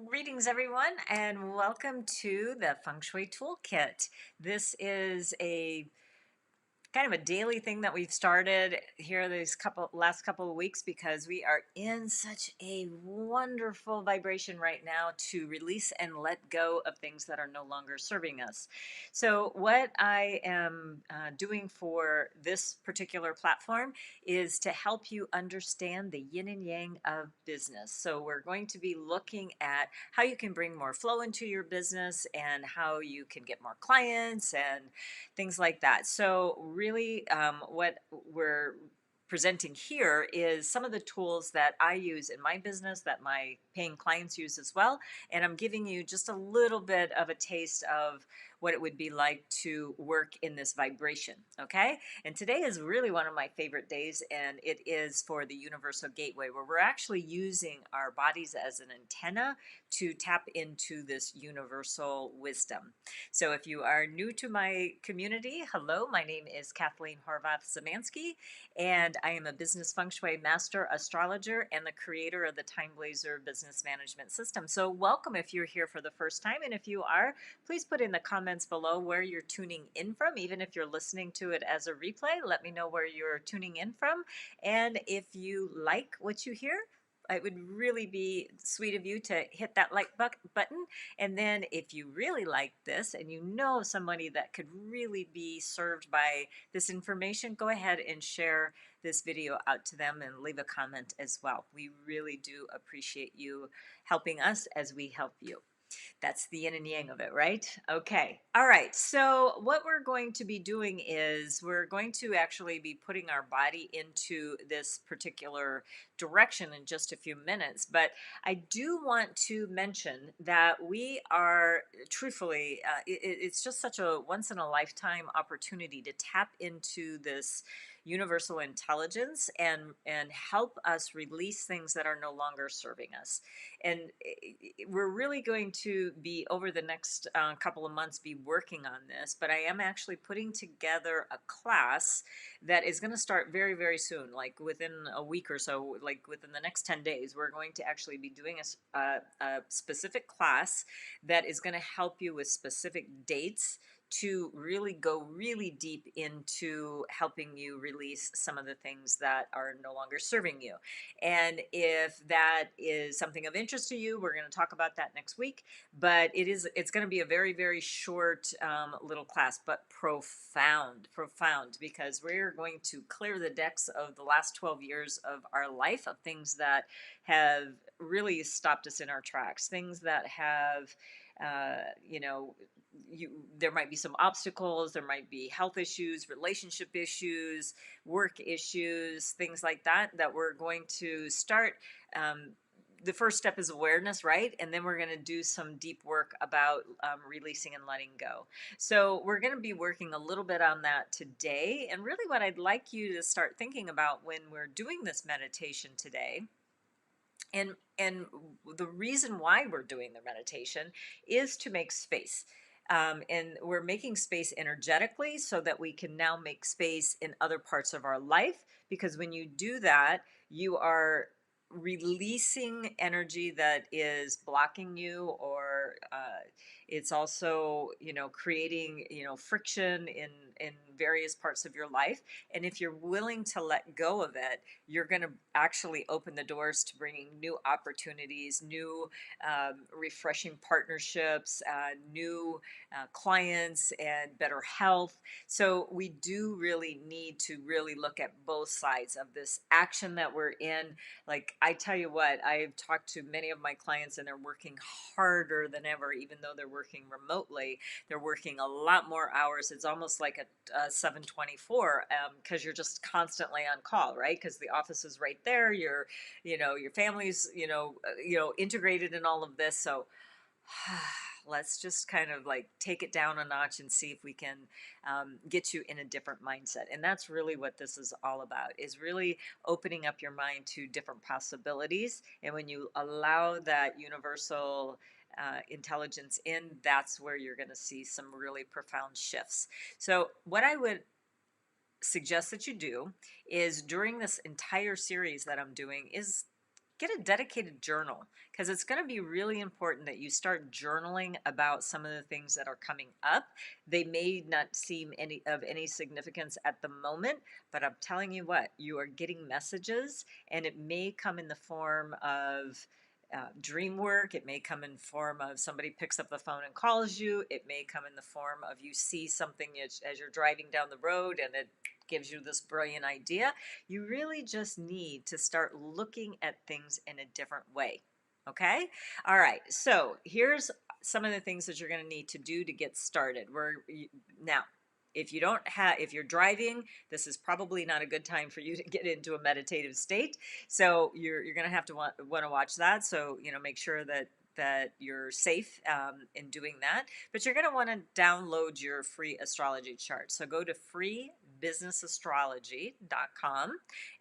Greetings, everyone, and welcome to the Feng Shui Toolkit. This is a kind of a daily thing that we've started here these last couple of weeks because we are in such a wonderful vibration right now to release and let go of things that are no longer serving us. So what I am doing for this particular platform is to help you understand the yin and yang of business. So we're going to be looking at how you can bring more flow into your business and how you can get more clients and things like that. So really what we're presenting here is some of the tools that I use in my business that my paying clients use as well. And I'm giving you just a little bit of a taste of what it would be like to work in this vibration, okay? And today is really one of my favorite days, and it is for the Universal Gateway, where we're actually using our bodies as an antenna to tap into this universal wisdom. So if you are new to my community, hello, my name is Kathleen Horvath Zemansky, and I am a business feng shui master astrologer and the creator of the TimeBlazr business management system. So welcome if you're here for the first time, and if you are, please put in the comments below where you're tuning in from. Even if you're listening to it as a replay, let me know where you're tuning in from. And if you like what you hear, it would really be sweet of you to hit that like button. And then if you really like this and you know somebody that could really be served by this information, go ahead and share this video out to them and leave a comment as well. We really do appreciate you helping us as we help you. That's the yin and yang of it, right? Okay. All right. So what we're going to be doing is we're going to actually be putting our body into this particular direction in just a few minutes. But I do want to mention that we are truthfully, it's just such a once in a lifetime opportunity to tap into this universal intelligence and help us release things that are no longer serving us. And we're really going to be over the next couple of months be working on this, but I am actually putting together a class that is going to start very, very soon, like within a week or so, like within the next 10 days. We're going to actually be doing a specific class that is going to help you with specific dates to really go really deep into helping you release some of the things that are no longer serving you. And if that is something of interest to you, we're going to talk about that next week. But it's going to be a very, very short little class, but profound, because we're going to clear the decks of the last 12 years of our life, of things that have really stopped us in our tracks, things that have, there might be some obstacles, there might be health issues, relationship issues, work issues, things like that, that we're going to start. The first step is awareness, right? And then we're going to do some deep work about releasing and letting go. So we're going to be working a little bit on that today. And really what I'd like you to start thinking about when we're doing this meditation today, and the reason why we're doing the meditation is to make space. And we're making space energetically so that we can now make space in other parts of our life. Because when you do that, you are releasing energy that is blocking you, or it's also, creating, friction in various parts of your life. And if you're willing to let go of it, you're going to actually open the doors to bringing new opportunities, new refreshing partnerships, new clients, and better health. So we do really need to really look at both sides of this action that we're in. Like, I tell you what, I've talked to many of my clients and they're working harder than ever, even though they're working remotely. They're working a lot more hours. It's almost like a 724 because you're just constantly on call, right? Because the office is right there. Your family's, integrated in all of this. So let's just kind of like take it down a notch and see if we can get you in a different mindset. And that's really what this is all about, is really opening up your mind to different possibilities. And when you allow that universal intelligence in, that's where you're going to see some really profound shifts. So what I would suggest that you do is, during this entire series that I'm doing, is get a dedicated journal, because it's going to be really important that you start journaling about some of the things that are coming up. They may not seem any significance at the moment, but I'm telling you what, you are getting messages, and it may come in the form of dream work. It may come in form of somebody picks up the phone and calls you. It may come in the form of you see something as you're driving down the road and it gives you this brilliant idea. You really just need to start looking at things in a different way. Okay? All right. So here's some of the things that you're going to need to do to get started. Now, if you're driving, this is probably not a good time for you to get into a meditative state. So you're going to have to want to watch that. So, make sure that you're safe in doing that. But you're going to want to download your free astrology chart. So go to freebusinessastrology.com,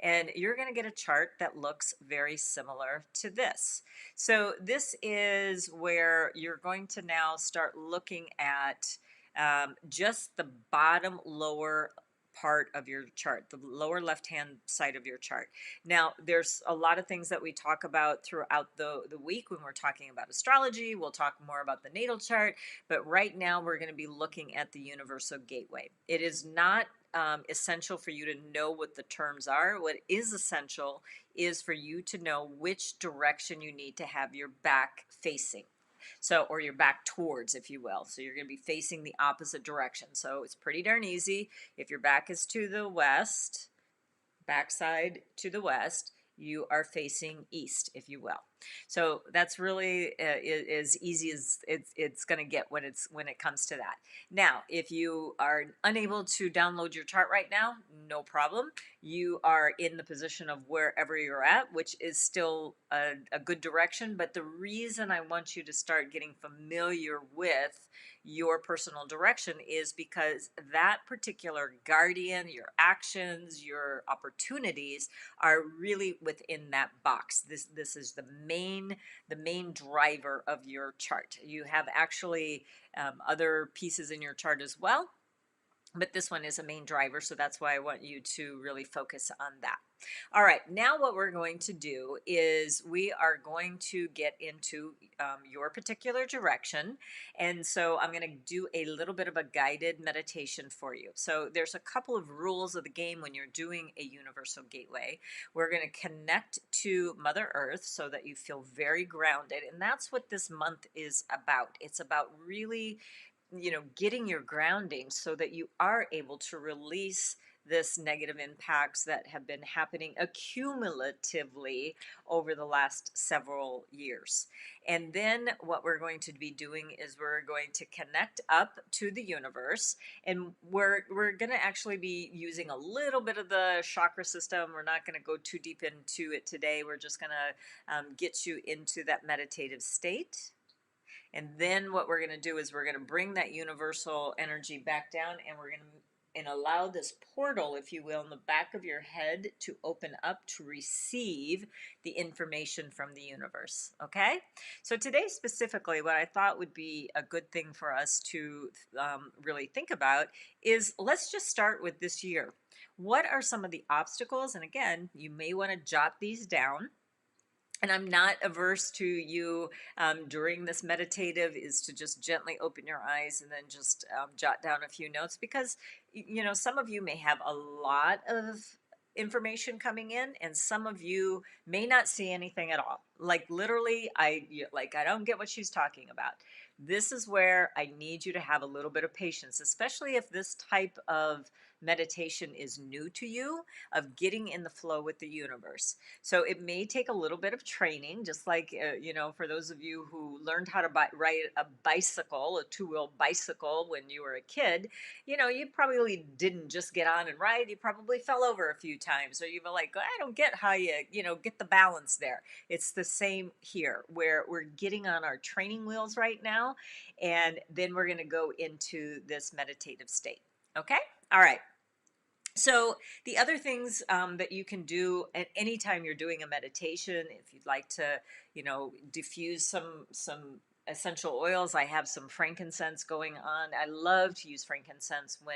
and you're going to get a chart that looks very similar to this. So this is where you're going to now start looking at just the bottom lower part of your chart, the lower left hand side of your chart. Now, there's a lot of things that we talk about throughout the week when we're talking about astrology. We'll talk more about the natal chart, but right now we're going to be looking at the universal gateway. It is not essential for you to know what the terms are. What is essential is for you to know which direction you need to have your back facing. So, or your back towards, if you will. So you're going to be facing the opposite direction. So it's pretty darn easy. If your back is to the west, backside to the west, you are facing east, if you will. So that's really as easy as it's going to get when it comes to that. Now, if you are unable to download your chart right now, no problem. You are in the position of wherever you're at, which is still a good direction. But the reason I want you to start getting familiar with your personal direction is because that particular guardian, your actions, your opportunities are really within that box. This is the main driver of your chart. You have actually other pieces in your chart as well, but this one is a main driver, so that's why I want you to really focus on that. All right, now what we're going to do is we are going to get into your particular direction, and so I'm going to do a little bit of a guided meditation for you. So there's a couple of rules of the game when you're doing a universal gateway. We're going to connect to Mother Earth so that you feel very grounded, and that's what this month is about. It's about really getting your grounding so that you are able to release this negative impacts that have been happening accumulatively over the last several years. And then what we're going to be doing is we're going to connect up to the universe, and we're going to actually be using a little bit of the chakra system. We're not going to go too deep into it today. We're just going to get you into that meditative state. And then what we're going to do is we're going to bring that universal energy back down, and we're going to allow this portal, if you will, in the back of your head to open up to receive the information from the universe. Okay? So today specifically, what I thought would be a good thing for us to really think about is, let's just start with this year. What are some of the obstacles? And again, you may want to jot these down. And I'm not averse to you during this meditative is to just gently open your eyes and then just jot down a few notes, because some of you may have a lot of information coming in, and some of you may not see anything at all. Like literally, I don't get what she's talking about. This is where I need you to have a little bit of patience, especially if this type of meditation is new to you, of getting in the flow with the universe. So it may take a little bit of training, just like, for those of you who learned how to ride a bicycle, a two-wheel bicycle when you were a kid, you probably didn't just get on and ride. You probably fell over a few times, or you were like, I don't get how you get the balance there. It's the same here, where we're getting on our training wheels right now, and then we're going to go into this meditative state. Okay? All right. So the other things that you can do at any time you're doing a meditation, if you'd like to, diffuse some essential oils, I have some frankincense going on. I love to use frankincense when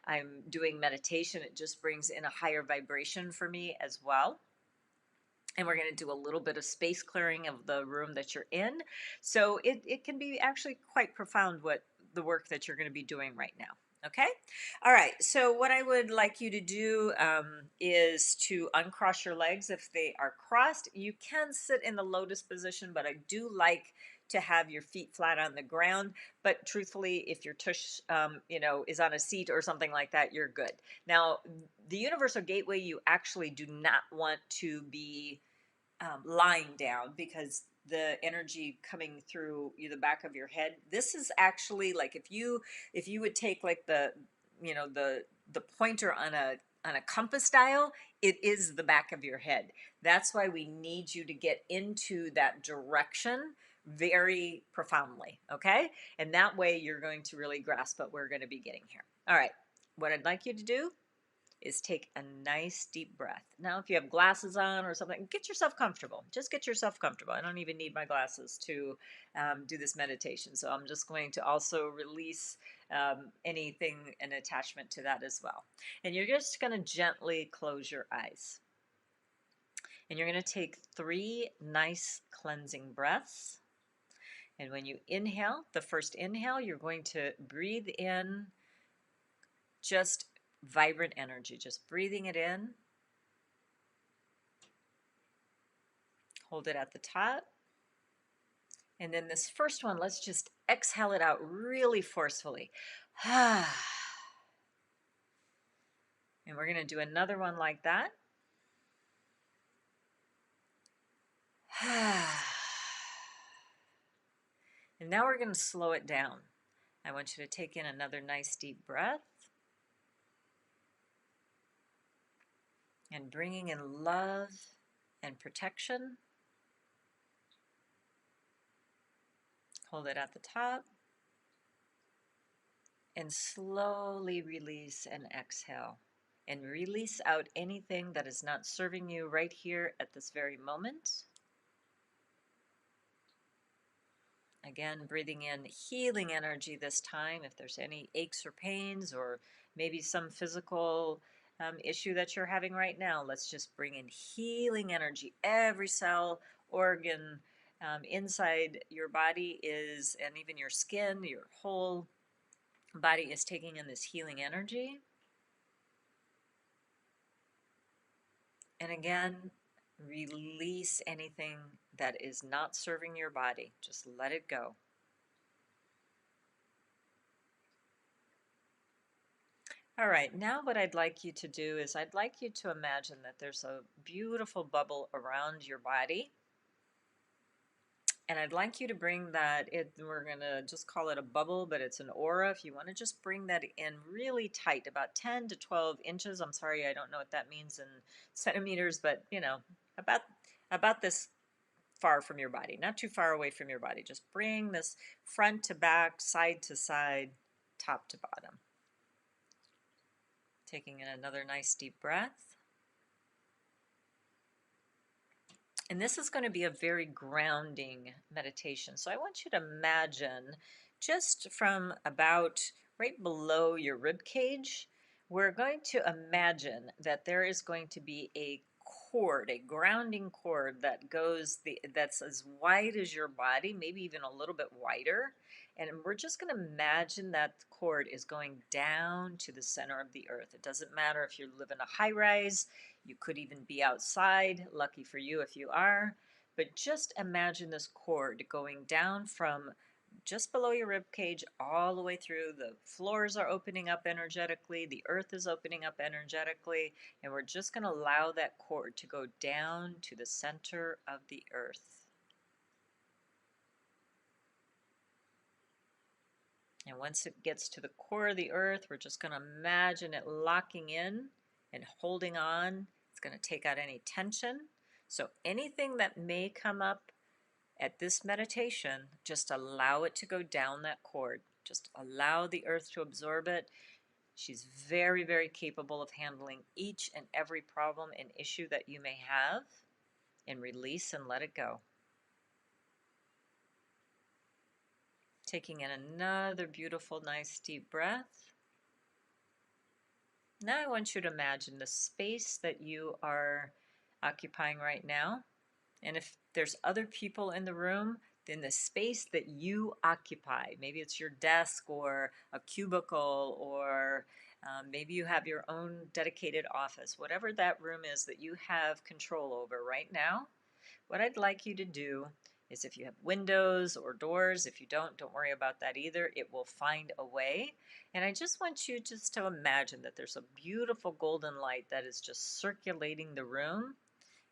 I'm doing meditation. It just brings in a higher vibration for me as well. And we're going to do a little bit of space clearing of the room that you're in. So it can be actually quite profound what the work that you're going to be doing right now. Okay. All right. So what I would like you to do is to uncross your legs if they are crossed. You can sit in the lotus position, but I do like to have your feet flat on the ground. But truthfully, if your tush, is on a seat or something like that, you're good. Now, the universal gateway, you actually do not want to be lying down because the energy coming through the back of your head. This is actually like if you would take like the pointer on a compass dial, it is the back of your head. That's why we need you to get into that direction very profoundly, okay? And that way you're going to really grasp what we're going to be getting here. All right, what I'd like you to do is take a nice deep breath. Now, if you have glasses on or something, get yourself comfortable. Just get yourself comfortable. I don't even need my glasses to do this meditation. So I'm just going to also release anything, an attachment to that as well. And you're just going to gently close your eyes. And you're going to take 3 nice cleansing breaths. And when you inhale, the first inhale, you're going to breathe in just vibrant energy, just breathing it in. Hold it at the top. And then this first one, let's just exhale it out really forcefully. And we're going to do another one like that. And now we're going to slow it down. I want you to take in another nice deep breath. And bringing in love and protection. Hold it at the top. And slowly release and exhale. And release out anything that is not serving you right here at this very moment. Again, breathing in healing energy this time. If there's any aches or pains or maybe some physical issue that you're having right now, let's just bring in healing energy. Every cell, organ inside your body is, and even your skin, your whole body is taking in this healing energy. And again, release anything that is not serving your body. Just let it go. All right, now what I'd like you to do is I'd like you to imagine that there's a beautiful bubble around your body. And I'd like you to bring that, we're going to just call it a bubble, but it's an aura. If you want to just bring that in really tight, about 10 to 12 inches. I'm sorry, I don't know what that means in centimeters, but about this far from your body, not too far away from your body. Just bring this front to back, side to side, top to bottom. Taking in another nice deep breath. And this is going to be a very grounding meditation. So I want you to imagine just from about right below your rib cage, we're going to imagine that there is going to be a cord, a grounding cord that's as wide as your body, maybe even a little bit wider. And we're just going to imagine that cord is going down to the center of the earth. It doesn't matter if you live in a high rise, you could even be outside, lucky for you if you are. But just imagine this cord going down from just below your rib cage all the way through. The floors are opening up energetically, the earth is opening up energetically, and we're just going to allow that cord to go down to the center of the earth. And once it gets to the core of the earth, we're just going to imagine it locking in and holding on. It's going to take out any tension. So anything that may come up at this meditation, just allow it to go down that cord. Just allow the earth to absorb it. She's very, very capable of handling each and every problem and issue that you may have. And release and let it go. Taking in another beautiful, nice deep breath. Now I want you to imagine the space that you are occupying right now. And if there's other people in the room, then the space that you occupy, maybe it's your desk or a cubicle, or maybe you have your own dedicated office, whatever that room is that you have control over right now, what I'd like you to do is, if you have windows or doors, if you don't worry about that either. It will find a way. And I just want you just to imagine that there's a beautiful golden light that is just circulating the room,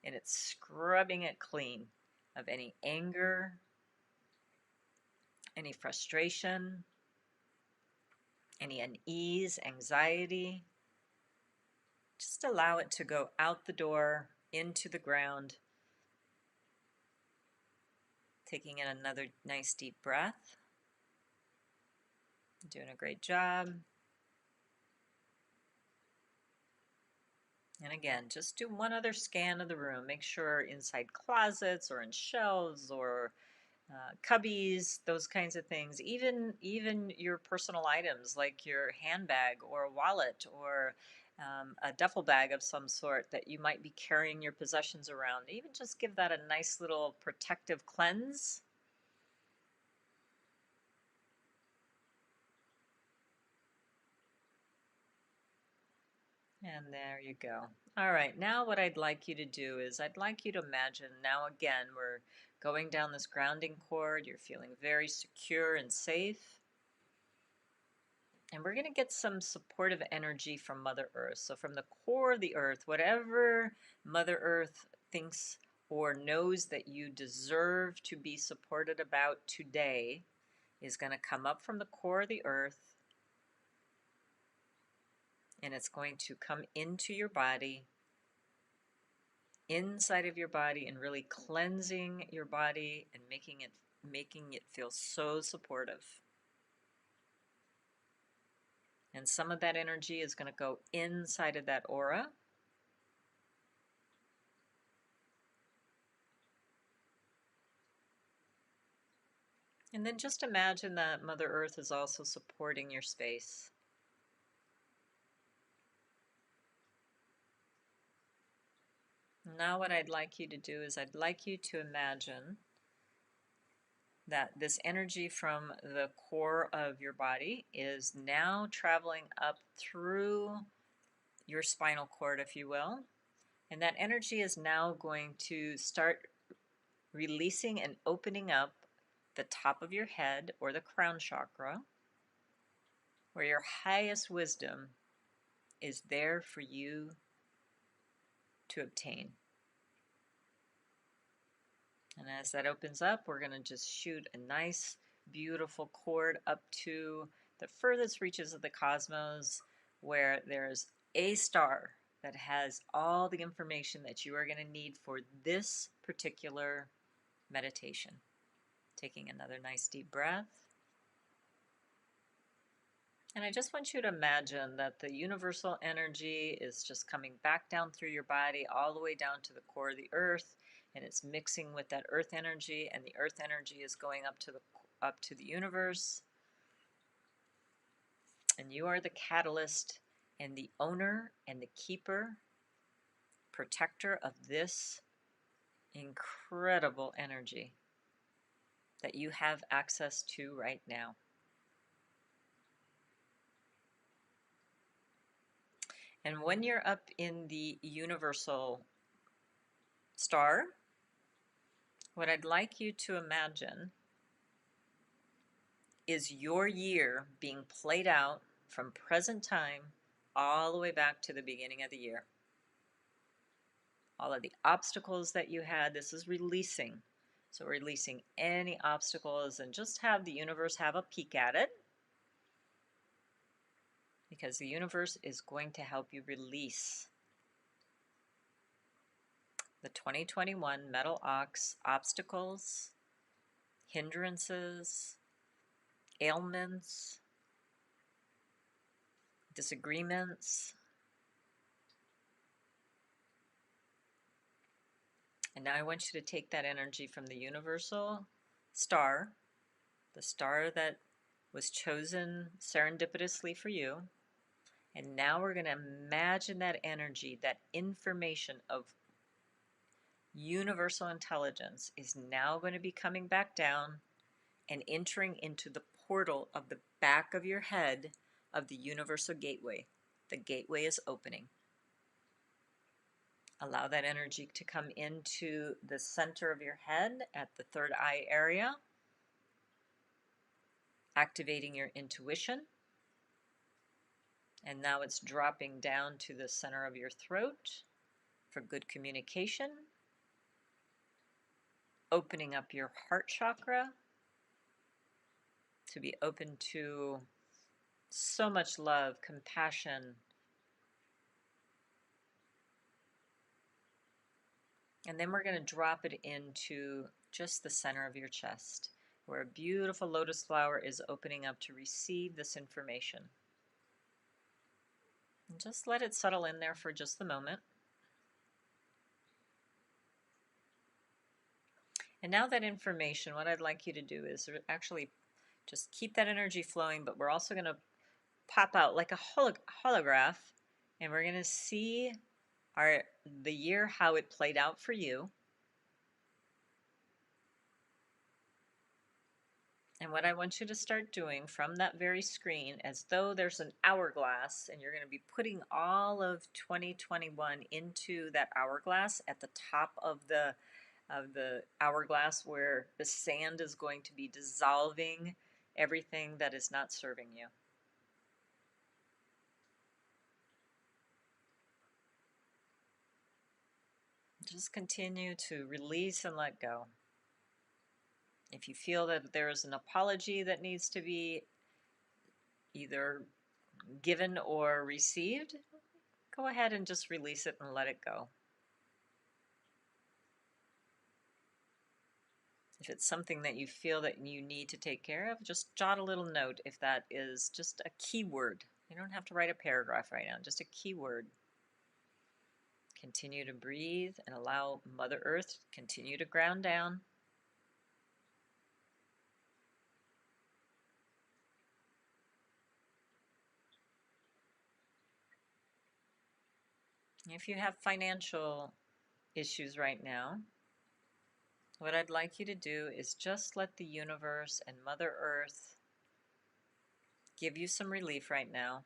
and it's scrubbing it clean of any anger, any frustration, any unease, anxiety. Just allow it to go out the door, into the ground. Taking in another nice deep breath. Doing a great job. And again, just do one other scan of the room. Make sure inside closets or in shelves or cubbies, those kinds of things, even your personal items like your handbag or a wallet or a duffel bag of some sort that you might be carrying your possessions around. Even just give that a nice little protective cleanse. And there you go. All right, now what I'd like you to do is I'd like you to imagine, now again, we're going down this grounding cord. You're feeling very secure and safe. And we're going to get some supportive energy from Mother Earth. So from the core of the earth, whatever Mother Earth thinks or knows that you deserve to be supported about today is going to come up from the core of the earth. And it's going to come into your body, inside of your body, and really cleansing your body and making it feel so supportive. And some of that energy is going to go inside of that aura. And then just imagine that Mother Earth is also supporting your space. Now what I'd like you to do is I'd like you to imagine that this energy from the core of your body is now traveling up through your spinal cord, if you will. And that energy is now going to start releasing and opening up the top of your head, or the crown chakra, where your highest wisdom is there for you to obtain. And as that opens up, we're going to just shoot a nice, beautiful cord up to the furthest reaches of the cosmos, where there's a star that has all the information that you are going to need for this particular meditation. Taking another nice deep breath. And I just want you to imagine that the universal energy is just coming back down through your body all the way down to the core of the earth, and it's mixing with that earth energy, and the earth energy is going up to the universe. And you are the catalyst and the owner and the keeper, protector of this incredible energy that you have access to right now. And when you're up in the universal star, what I'd like you to imagine is your year being played out from present time all the way back to the beginning of the year. All of the obstacles that you had, this is releasing. So releasing any obstacles, and just have the universe have a peek at it, because the universe is going to help you release the 2021 metal ox obstacles, hindrances, ailments, disagreements. And now I want you to take that energy from the universal star, the star that was chosen serendipitously for you. And now we're going to imagine that energy, that information of universal intelligence is now going to be coming back down and entering into the portal of the back of your head of the universal gateway. The gateway is opening. Allow that energy to come into the center of your head at the third eye area, activating your intuition. And now it's dropping down to the center of your throat for good communication, opening up your heart chakra to be open to so much love, compassion, and then we're going to drop it into just the center of your chest, where a beautiful lotus flower is opening up to receive this information. And just let it settle in there for just a moment. And now that information, what I'd like you to do is actually just keep that energy flowing, but we're also going to pop out like a holograph, and we're going to see the year, how it played out for you. And what I want you to start doing from that very screen, as though there's an hourglass, and you're going to be putting all of 2021 into that hourglass at the top of the hourglass, where the sand is going to be dissolving everything that is not serving you. Just continue to release and let go. If you feel that there is an apology that needs to be either given or received, go ahead and just release it and let it go. If it's something that you feel that you need to take care of, just jot a little note if that is just a keyword. You don't have to write a paragraph right now, just a keyword. Continue to breathe and allow Mother Earth to continue to ground down. If you have financial issues right now, what I'd like you to do is just let the universe and Mother Earth give you some relief right now.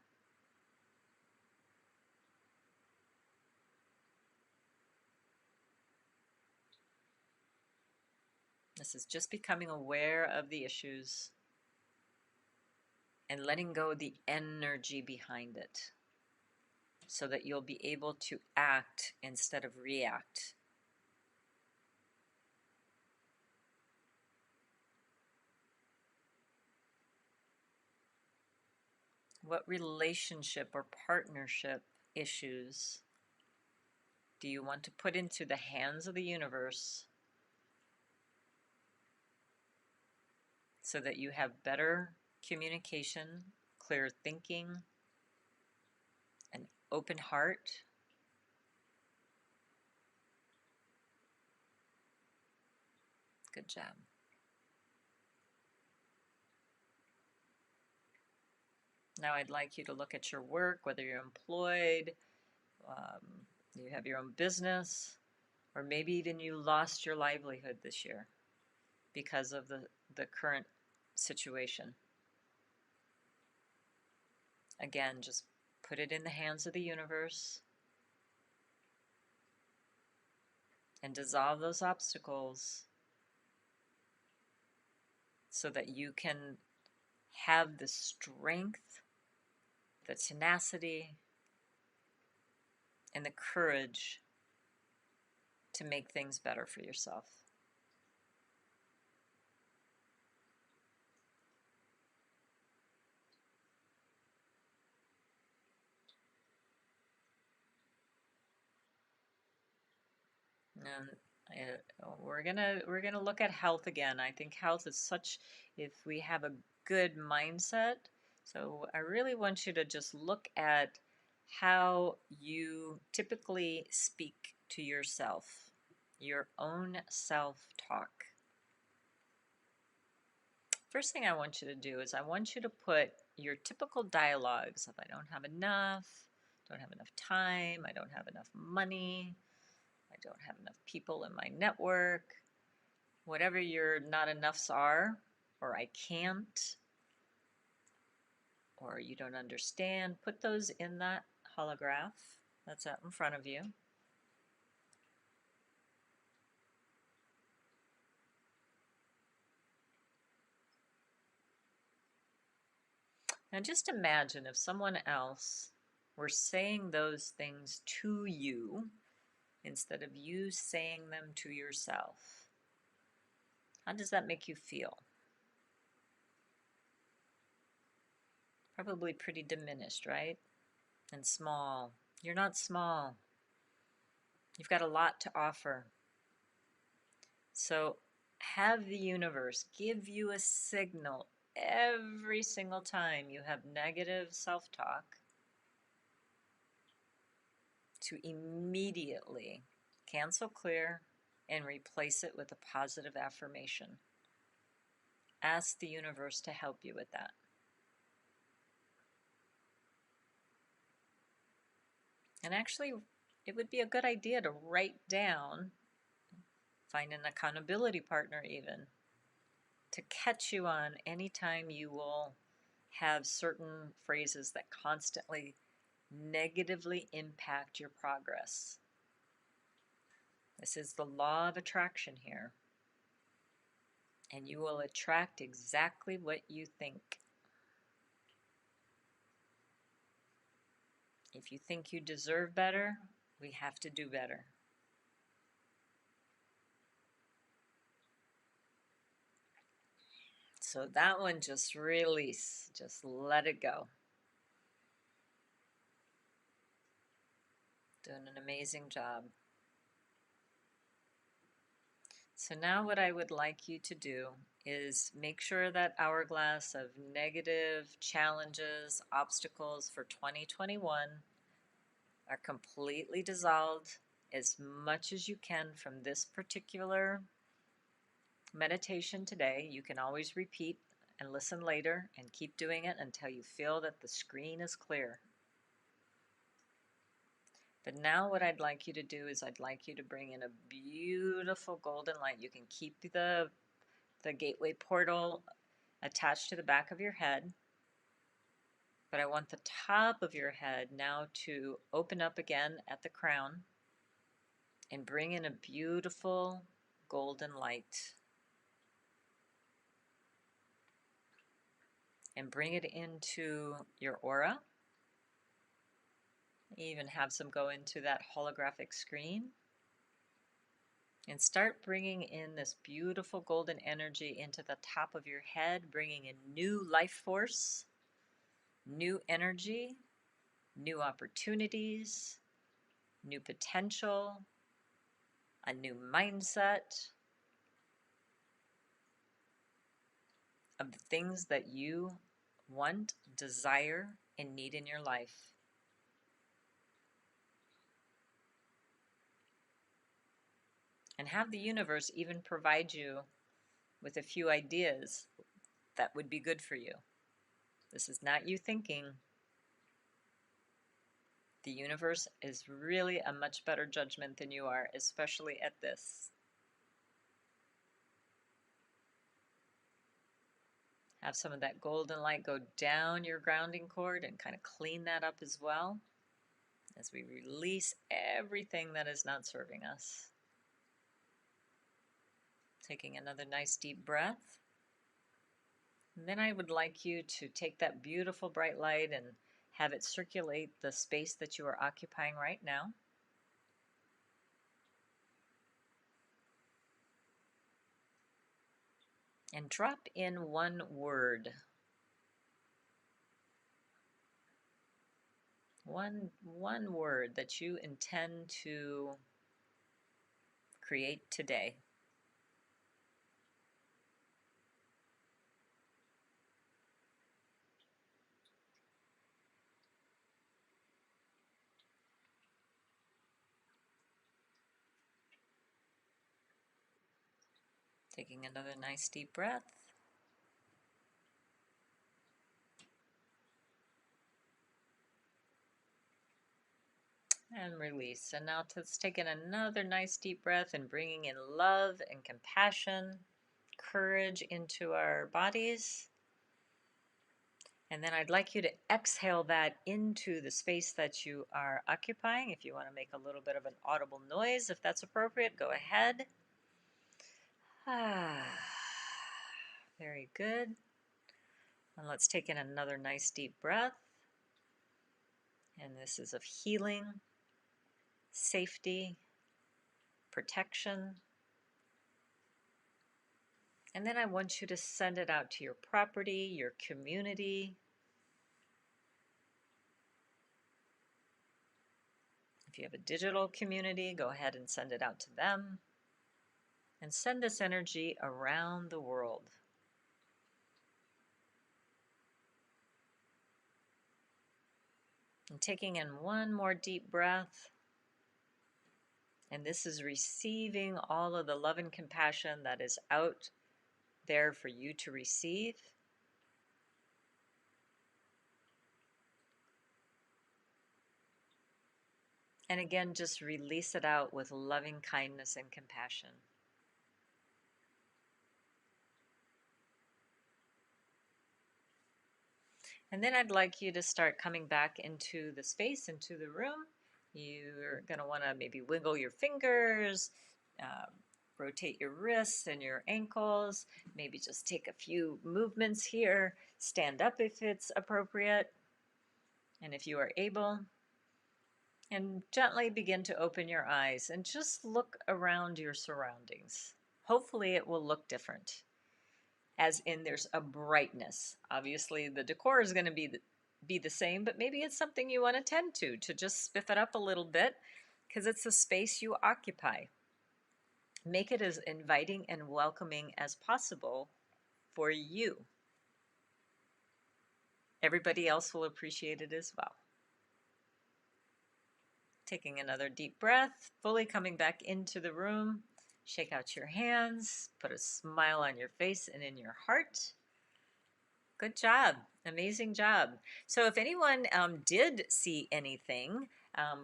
This is just becoming aware of the issues and letting go the energy behind it, so that you'll be able to act instead of react. What relationship or partnership issues do you want to put into the hands of the universe so that you have better communication, clear thinking, an open heart? Good job. Now I'd like you to look at your work, whether you're employed, you have your own business, or maybe even you lost your livelihood this year because of the current situation. Again, just put it in the hands of the universe and dissolve those obstacles so that you can have the strength, the tenacity, and the courage to make things better for yourself. And we're gonna look at health again. I think health is such, if we have a good mindset. So I really want you to just look at how you typically speak to yourself, your own self-talk. First thing I want you to do is I want you to put your typical dialogues of I don't have enough time, I don't have enough money, I don't have enough people in my network, whatever your not enoughs are, or I can't, or you don't understand, put those in that holograph that's out in front of you. Now just imagine if someone else were saying those things to you instead of you saying them to yourself. How does that make you feel? Probably pretty diminished, right? And small. You're not small. You've got a lot to offer. So have the universe give you a signal every single time you have negative self-talk to immediately cancel, clear, and replace it with a positive affirmation. Ask the universe to help you with that. And actually, it would be a good idea to write down, find an accountability partner even, to catch you on anytime you will have certain phrases that constantly negatively impact your progress. This is the law of attraction here. And you will attract exactly what you think. If you think you deserve better, we have to do better. So that one, just release, just let it go. Doing an amazing job. So now what I would like you to do is make sure that hourglass of negative challenges, obstacles for 2021 are completely dissolved as much as you can from this particular meditation today. You can always repeat and listen later and keep doing it until you feel that the screen is clear. But now what I'd like you to do is I'd like you to bring in a beautiful golden light. You can keep the gateway portal attached to the back of your head. But I want the top of your head now to open up again at the crown and bring in a beautiful golden light. And bring it into your aura. Even have some go into that holographic screen. And start bringing in this beautiful golden energy into the top of your head, bringing in new life force, new energy, new opportunities, new potential, a new mindset of the things that you want, desire, and need in your life. And have the universe even provide you with a few ideas that would be good for you. This is not you thinking. The universe is really a much better judgment than you are, especially at this. Have some of that golden light go down your grounding cord and kind of clean that up as well as we release everything that is not serving us. Taking another nice deep breath. And then I would like you to take that beautiful bright light and have it circulate the space that you are occupying right now. And drop in one word. One word that you intend to create today. Taking another nice deep breath. And release. And now let's take in another nice deep breath and bringing in love and compassion, courage into our bodies. And then I'd like you to exhale that into the space that you are occupying. If you want to make a little bit of an audible noise, if that's appropriate, go ahead. Ah, very good. And let's take in another nice deep breath. And this is of healing, safety, protection. And then I want you to send it out to your property, your community. If you have a digital community, go ahead and send it out to them. And send this energy around the world. And taking in one more deep breath. And this is receiving all of the love and compassion that is out there for you to receive. And again, just release it out with loving kindness and compassion. And then I'd like you to start coming back into the space, into the room. You're going to want to maybe wiggle your fingers, rotate your wrists and your ankles, maybe just take a few movements here, stand up if it's appropriate, and if you are able, and gently begin to open your eyes and just look around your surroundings. Hopefully it will look different, as in there's a brightness. Obviously the decor is going to be the same, but maybe it's something you want to tend to just spiff it up a little bit because it's the space you occupy. Make it as inviting and welcoming as possible for you. Everybody else will appreciate it as well. Taking another deep breath, fully coming back into the room. Shake out your hands, put a smile on your face and in your heart. Good job. Amazing job. So if anyone did see anything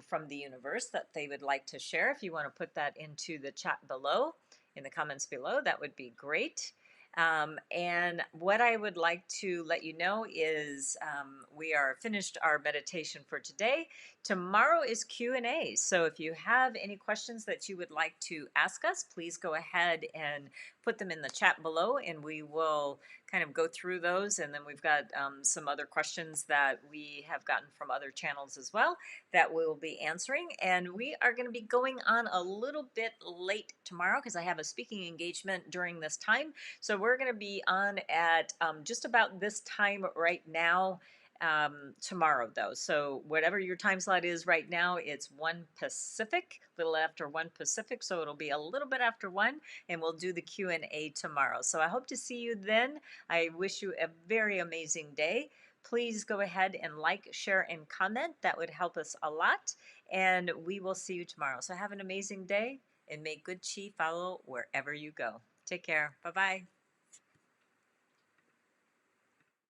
from the universe that they would like to share, if you want to put that into the chat below, in the comments below, that would be great. And what I would like to let you know is we are finished our meditation for today. Tomorrow is Q&A. So if you have any questions that you would like to ask us, please go ahead and put them in the chat below and we will kind of go through those. And then we've got some other questions that we have gotten from other channels as well that we will be answering. And we are going to be going on a little bit late tomorrow because I have a speaking engagement during this time. So we're going to be on at just about this time right now tomorrow though. So whatever your time slot is right now, it's 1 Pacific, a little after 1 Pacific. So it'll be a little bit after 1 and we'll do the Q&A tomorrow. So I hope to see you then. I wish you a very amazing day. Please go ahead and like, share, and comment. That would help us a lot. And we will see you tomorrow. So have an amazing day and may good chi follow wherever you go. Take care. Bye-bye.